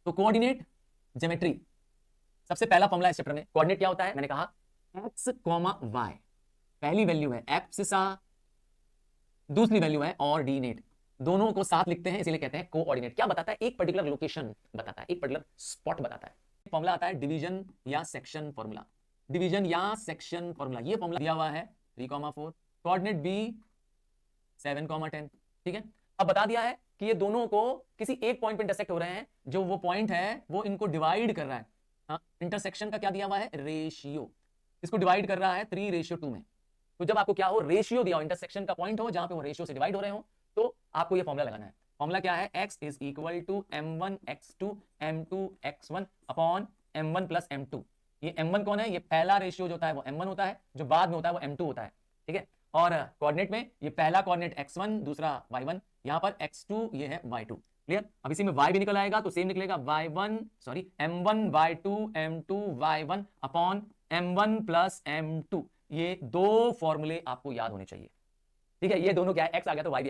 तो coordinate geometry सबसे पहला फॉर्मूला इस चैप्टर में। कोऑर्डिनेट क्या होता है, मैंने कहा एक्स कॉमा वाई, पहली वैल्यू है एप्सिसा, दूसरी वैल्यू है ऑर्डिनेट, दोनों को साथ लिखते हैं इसीलिए कहते हैं कोऑर्डिनेट। क्या बताता है, एक पर्टिकुलर लोकेशन बताता है, एक पर्टिकुलर स्पॉट बताता है। फॉर्मूला आता है डिवीजन या सेक्शन फॉर्मूला, डिवीजन या सेक्शन फॉर्मूला। ये फॉर्मूला दिया हुआ है 3,4, कोऑर्डिनेट बी 7,10, ठीक है। अब बता दिया है कि ये दोनों को किसी एक पॉइंट पे इंटरसेक्ट हो रहे हैं, जो वो पॉइंट है वो इनको डिवाइड कर रहा है। इंटरसेक्शन का क्या दिया हुआ है, रेशियो, इसको डिवाइड कर रहा है 3:2 में। तो जब आपको क्या हो, रेशियो दिया हो, इंटरसेक्शन का पॉइंट हो जहां पे वो रेशियो से डिवाइड हो रहे हो, तो आपको ये फॉर्मूला लगाना है। फॉर्मूला क्या है, x is equal to m1x2 m2x1 upon m1 plus m2। ये m1 कौन है, ये पहला रेशियो जो होता है वो m1 होता है, जो बाद में होता है वो m2 होता है, ठीक है। और कोऑर्डिनेट में ये पहला कोऑर्डिनेट x1, दूसरा y1, यहां पर x2 ये है y2, क्लियर। अब इसी में y भी निकल आएगा तो सेम निकलेगा y1 sorry m1 y2 m2 y1 upon m1 plus m2। ये दो फॉर्मूले आपको याद होने चाहिए, ठीक है। ये दोनों क्या है, x आ गया तो y भी आ